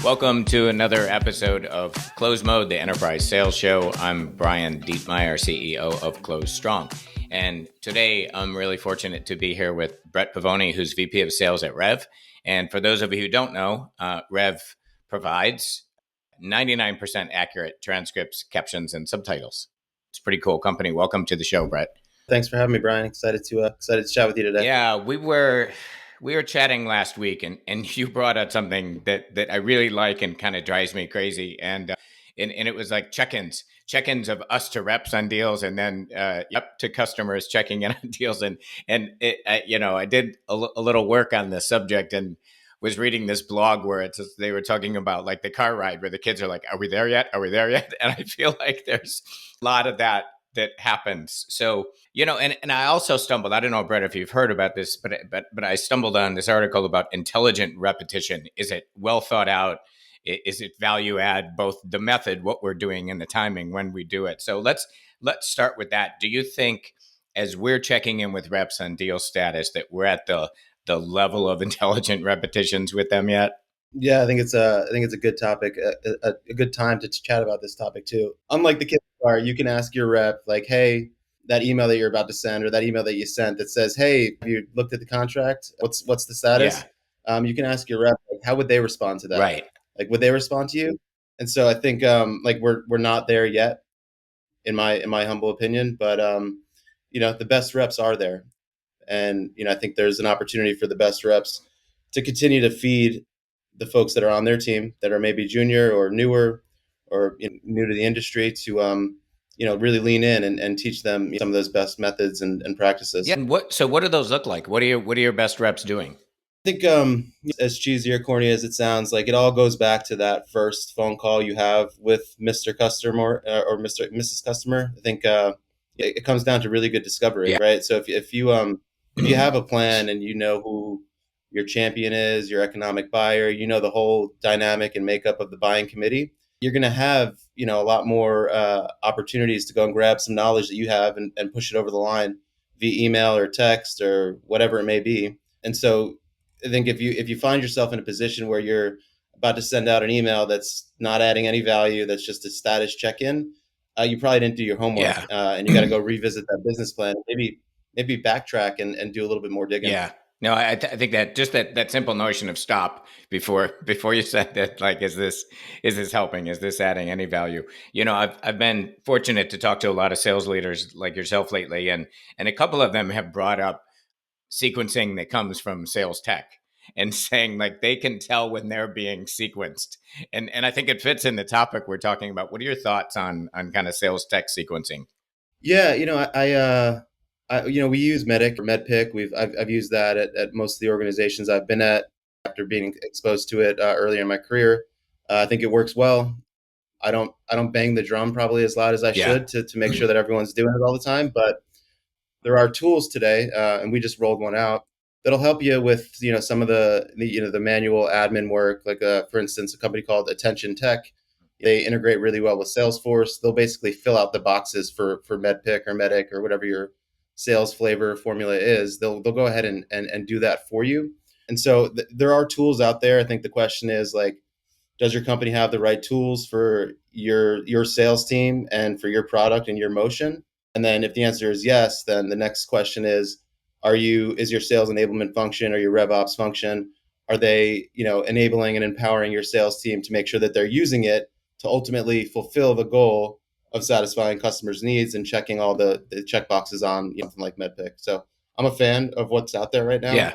Welcome to another episode of Close Mode, the Enterprise Sales Show. I'm Brian Dietmeyer, CEO of Close Strong. And today I'm really fortunate to be here with Brett Pavony, who's VP of Sales at Rev. And for those of you who don't know, Rev provides 99% accurate transcripts, captions, and subtitles. It's a pretty cool company. Welcome to the show, Brett. Thanks for having me, Brian. Excited to chat with you today. Yeah, we were chatting last week, and you brought up something that I really like and kind of drives me crazy, and it was like check-ins of us to reps on deals, and then to customers checking in on deals, and I did a little work on the subject and was reading this blog where they were talking about like the car ride where the kids are like, "Are we there yet? Are we there yet?" And I feel like there's a lot of that happens. So, and I also stumbled, I don't know, Brett, if you've heard about this, but I stumbled on this article about intelligent repetition. Is it well thought out? Is it value add, both the method, what we're doing, and the timing when we do it? So let's start with that. Do you think, as we're checking in with reps on deal status, that we're at the level of intelligent repetitions with them yet? Yeah, I think it's a good topic, a good time to chat about this topic too. Unlike the kids car, you can ask your rep like, "Hey, that email that you're about to send, or that email that you sent that says, hey, have you looked at the contract? What's the status?" Yeah. You can ask your rep, like, how would they respond to that? Right. Like, would they respond to you? And so I think like we're not there yet, in my humble opinion, but the best reps are there, and I think there's an opportunity for the best reps to continue to feed the folks that are on their team that are maybe junior or newer or new to the industry to really lean in and teach them some of those best methods and practices. Yeah. And what do those look like? What are your best reps doing? I think as cheesy or corny as it sounds, like it all goes back to that first phone call you have with Mr. Customer or Mrs. Customer. I think it comes down to really good discovery, Yeah. right? So if you have a plan and you know who your champion is, your economic buyer, the whole dynamic and makeup of the buying committee, you're going to have a lot more opportunities to go and grab some knowledge that you have and push it over the line via email or text or whatever it may be. And so I think if you find yourself in a position where you're about to send out an email that's not adding any value, that's just a status check-in, you probably didn't do your homework. Yeah. And you got to go revisit that business plan, maybe backtrack and do a little bit more digging. Yeah. No, I think that just that simple notion of stop before you said that, like, is this helping? Is this adding any value? I've been fortunate to talk to a lot of sales leaders like yourself lately, and a couple of them have brought up sequencing that comes from sales tech and saying like they can tell when they're being sequenced. And I think it fits in the topic we're talking about. What are your thoughts on kind of sales tech sequencing? Yeah, we use MEDDIC or MEDDIC. I've used that at most of the organizations I've been at after being exposed to it earlier in my career. I think it works well. I don't bang the drum probably as loud as I should to make sure that everyone's doing it all the time. But there are tools today, and we just rolled one out that'll help you with some of the manual admin work. Like for instance, a company called Attention Tech. They integrate really well with Salesforce. They'll basically fill out the boxes for MEDDIC or MEDDIC or whatever your sales flavor formula is. They'll go ahead and do that for you. And so there are tools out there. I think the question is like, does your company have the right tools for your sales team and for your product and your motion? And then if the answer is yes, then the next question is your sales enablement function or your RevOps function, are they, enabling and empowering your sales team to make sure that they're using it to ultimately fulfill the goal of satisfying customers' needs and checking all the check boxes on something like MEDDIC. So I'm a fan of what's out there right now. Yeah.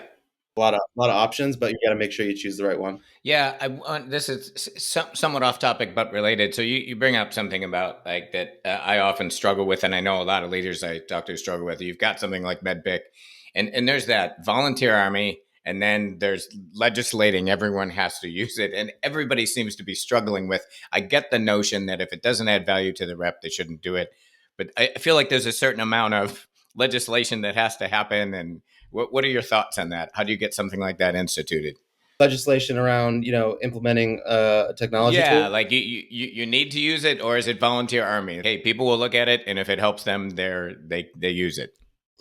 A lot of options, but you got to make sure you choose the right one. Yeah, this is somewhat off topic, but related. So you bring up something about like that I often struggle with, and I know a lot of leaders I talk to struggle with. You've got something like MEDDIC, and there's that volunteer army, and then there's legislating. Everyone has to use it, and everybody seems to be struggling with. I get the notion that if it doesn't add value to the rep, they shouldn't do it, but I feel like there's a certain amount of legislation that has to happen. And what are your thoughts on that? How do you get something like that instituted? Legislation around implementing a technology tool? Like you need to use it, or is it volunteer army? Hey, people will look at it, and if it helps them, they use it.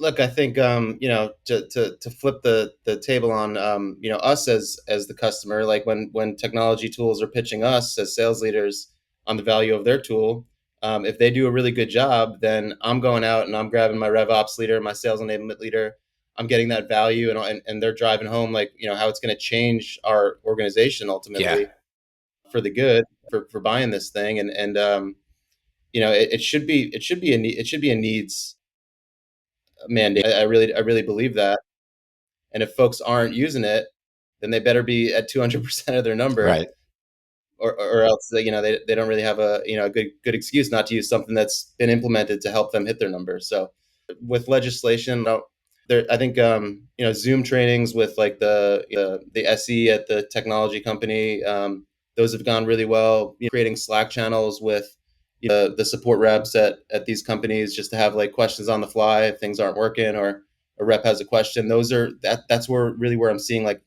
Look, I think to flip the table on us as the customer, like when technology tools are pitching us as sales leaders on the value of their tool, if they do a really good job, then I'm going out and I'm grabbing my rev ops leader, my sales enablement leader. I'm getting that value, and they're driving home like how it's going to change our organization Yeah. ultimately for the good for buying this thing, and it should be a needs mandate. I really believe that. And if folks aren't using it, then they better be at 200% of their number, Right. or else they don't really have a good excuse not to use something that's been implemented to help them hit their number. So with legislation, there I think Zoom trainings with like the SE at the technology company, those have gone really well. Creating Slack channels with the support reps at these companies just to have like questions on the fly if things aren't working, or a rep has a question. That's where I'm seeing like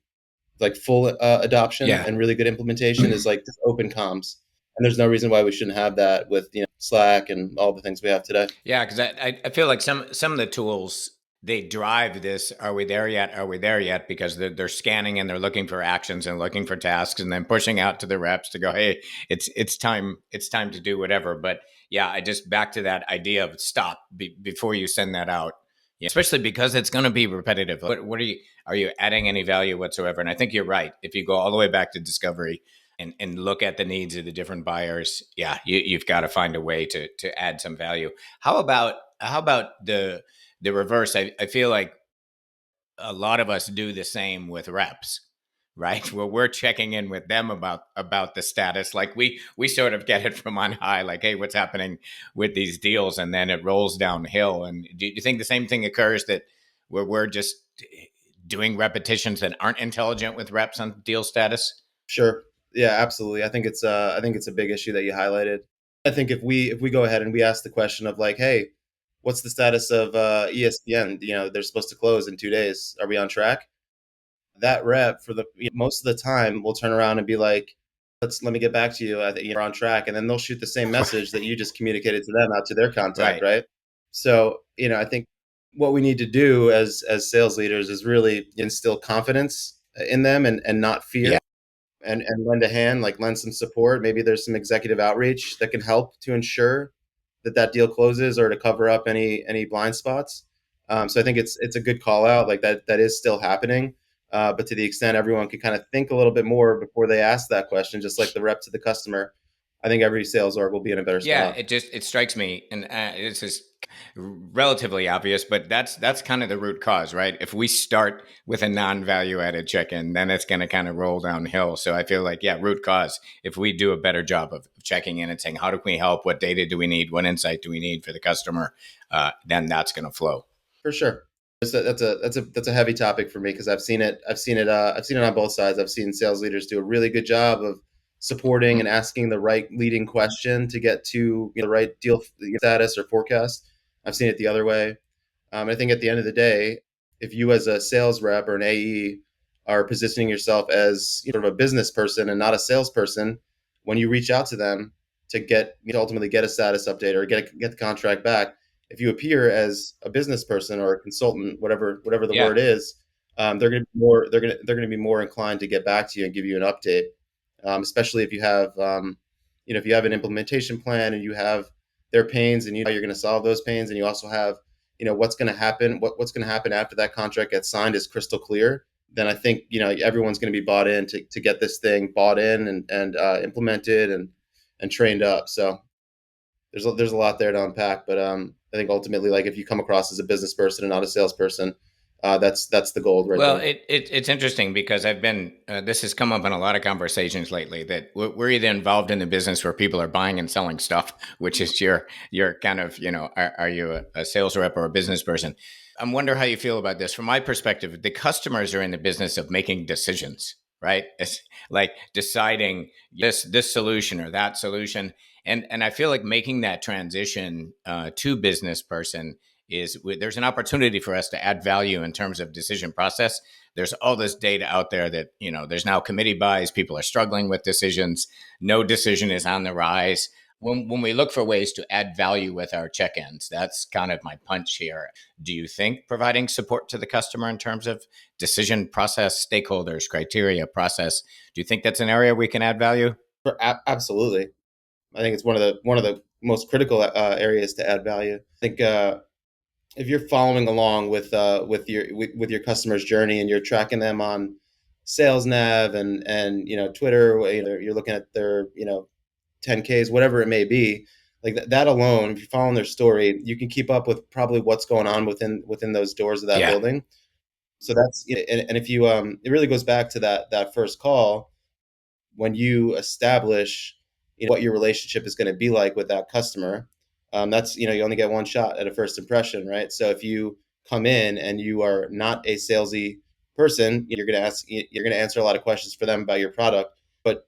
full adoption Yeah. and really good implementation is like just open comms. And there's no reason why we shouldn't have that with Slack and all the things we have today. Yeah, because I feel like some of the tools, they drive this. Are we there yet? Are we there yet? Because they're scanning and they're looking for actions and looking for tasks, and then pushing out to the reps to go, hey, it's time to do whatever. But yeah, I just back to that idea of stop before you send that out. Yeah, especially because it's going to be repetitive. What are you adding any value whatsoever? And I think you're right. If you go all the way back to discovery, and look at the needs of the different buyers, yeah, you've got to find a way to add some value. How about the reverse? I feel like a lot of us do the same with reps, right? Where we're checking in with them about the status, like we sort of get it from on high, like, hey, what's happening with these deals, and then it rolls downhill. And do you think the same thing occurs, that where we're just doing repetitions that aren't intelligent with reps on deal status? Sure. Yeah, absolutely. I think it's a big issue that you highlighted. I think if we go ahead and we ask the question of like, hey, what's the status of ESPN? They're supposed to close in 2 days. Are we on track? That rep for the most of the time will turn around and be like, let me get back to you. I think you're on track, and then they'll shoot the same message that you just communicated to them out to their contact, Right. right? So I think what we need to do as sales leaders is really instill confidence in them, and not Yeah. fear, and lend a hand, like lend some support. Maybe there's some executive outreach that can help to ensure that deal closes, or to cover up any blind spots. So I think it's a good call out, like that is still happening. But to the extent everyone can kind of think a little bit more before they ask that question, just like the rep to the customer, I think every sales org will be in a better Yeah, spot. it strikes me, and this is relatively obvious, but that's kind of the root cause, right? If we start with a non-value added check-in, then it's going to kind of roll downhill. So I feel like, yeah, root cause. If we do a better job of checking in and saying, how do we help? What data do we need? What insight do we need for the customer? Then that's going to flow. For sure. That's a heavy topic for me, because I've seen it on both sides. I've seen sales leaders do a really good job of supporting and asking the right leading question to get to the right deal status or forecast. I've seen it the other way. I think at the end of the day, if you as a sales rep or an AE are positioning yourself as sort of a business person and not a salesperson, when you reach out to them to ultimately get a status update or get the contract back, if you appear as a business person or a consultant, whatever the Yeah. word is, they're going to be more inclined to get back to you and give you an update, especially if you have an implementation plan and you have their pains, and you know you're going to solve those pains, and you also have what's going to happen, what's going to happen after that contract gets signed is crystal clear. Then I think everyone's going to be bought in to get this thing bought in and implemented and trained up. So there's a lot there to unpack, but I think ultimately, like if you come across as a business person and not a salesperson, that's the gold right Well, there. it's interesting because this has come up in a lot of conversations lately, that we're either involved in the business where people are buying and selling stuff, which is your kind of, are you a sales rep or a business person? I wonder how you feel about this. From my perspective, the customers are in the business of making decisions, right? It's like deciding this solution or that solution, and I feel like making that transition to business person is, there's an opportunity for us to add value in terms of decision process. There's all this data out there that there's now committee buys. People are struggling with decisions. No decision is on the rise. when we look for ways to add value with our check-ins, that's kind of my punch here. Do you think providing support to the customer in terms of decision process, stakeholders, criteria, process, do you think that's an area we can add value? Absolutely. I think it's one of the most critical areas to add value. I think if you're following along with your customer's journey and you're tracking them on sales nav and Twitter, you're looking at their 10Ks, whatever it may be, like that alone, if you're following their story, you can keep up with probably what's going on within those doors of that Yeah. building. So that's and if you it really goes back to that first call when you establish what your relationship is going to be like with that customer. That's you only get one shot at a first impression, right? So if you come in and you are not a salesy person, you're going to answer a lot of questions for them about your product, but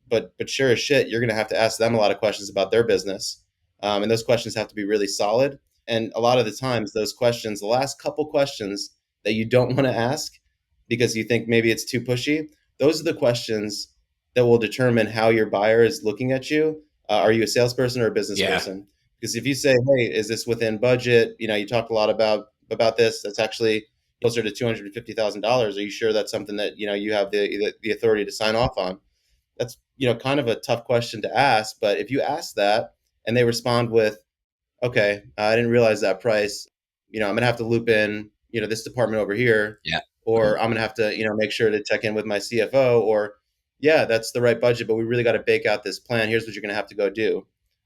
sure as shit, you're going to have to ask them a lot of questions about their business, and those questions have to be really solid. And a lot of the times, those questions, the last couple questions that you don't want to ask because you think maybe it's too pushy, those are the questions that will determine how your buyer is looking at you. Are you a salesperson or a business Yeah. person? Because if you say, "Hey, is this within budget?" You talked a lot about this. That's actually closer to $250,000. Are you sure that's something that you have the authority to sign off on? That's kind of a tough question to ask. But if you ask that and they respond with, "Okay, I didn't realize that price. I'm gonna have to loop in this department over here, Yeah. or I'm gonna have to make sure to check in with my CFO, or yeah, that's the right budget, but we really got to bake out this plan. Here's what you're gonna have to go do."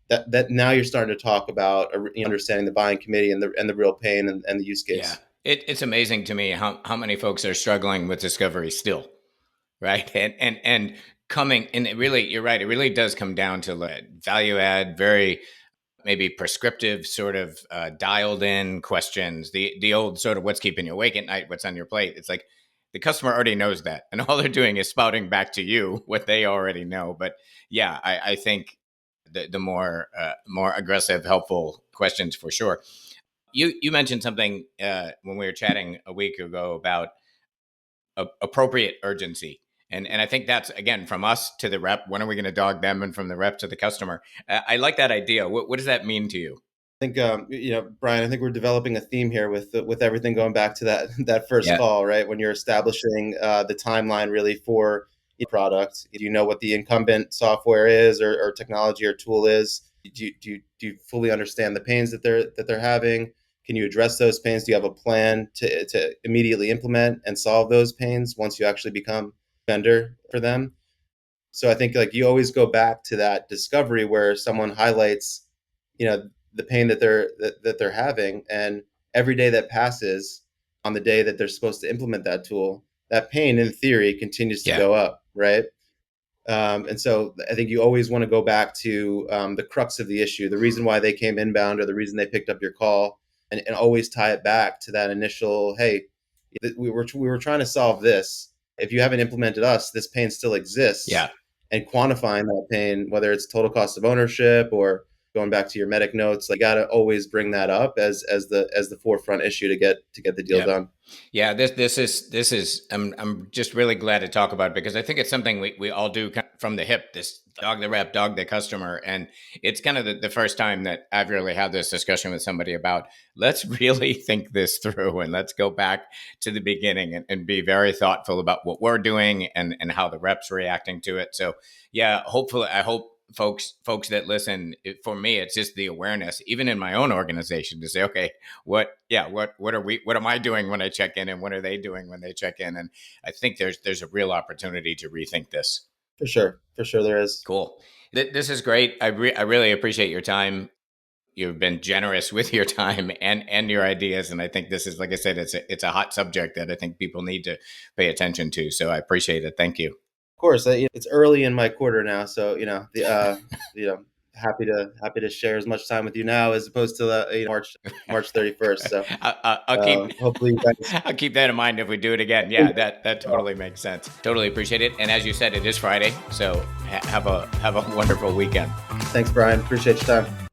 That now you're starting to talk about understanding the buying committee and the real pain and the use Yeah. case. It's amazing to me how many folks are struggling with discovery still, right? And coming, and it really, you're right, it really does come down to value add, very maybe prescriptive, sort of dialed in questions. The old sort of what's keeping you awake at night, what's on your plate. It's like the customer already knows that, and all they're doing is spouting back to you what they already know. But yeah, I think the more aggressive, helpful questions for sure. You mentioned something when we were chatting a week ago about appropriate urgency. And I think that's, again, from us to the rep. When are we going to dog them? And from the rep to the customer. I like that idea. What does that mean to you? I think Brian, I think we're developing a theme here with everything going back to that first Yeah. call, right? When you're establishing the timeline really for your product, do you know what the incumbent software is or technology or tool is? Do you fully understand the pains that they're having? Can you address those pains? Do you have a plan to immediately implement and solve those pains once you actually become vendor for them? So I think like you always go back to that discovery where someone highlights, the pain that they're having, and every day that passes on the day that they're supposed to implement that tool, that pain in theory continues to Yeah. go up, right? And so I think you always want to go back to the crux of the issue, the reason why they came inbound or the reason they picked up your call, and always tie it back to that initial, hey, we were trying to solve this. If you haven't implemented us, this pain still exists. Yeah. And quantifying that pain, whether it's total cost of ownership or going back to your MEDDIC notes, like you got to always bring that up as the forefront issue to get the deal Yeah. done. Yeah, this is I'm just really glad to talk about it because I think it's something we all do kind of from the hip, this dog the rep, dog the customer. And it's kind of the first time that I've really had this discussion with somebody about let's really think this through and let's go back to the beginning and be very thoughtful about what we're doing and how the reps reacting to it. So yeah, hopefully I hope folks that listen, for me it's just the awareness even in my own organization to say, okay, what am I doing when I check in and what are they doing when they check in? And I think there's a real opportunity to rethink this. For sure there is. Cool. This is great. I really appreciate your time. You've been generous with your time and your ideas, and I think this is, like I said, it's a hot subject that I think people need to pay attention to, so I appreciate it. Thank you. Of course, it's early in my quarter now, so happy to share as much time with you now as opposed to March 31st. So I'll keep hopefully you guys. I'll keep that in mind if we do it again. Yeah, that totally makes sense. Totally appreciate it. And as you said, it is Friday, so have a wonderful weekend. Thanks, Brian. Appreciate your time.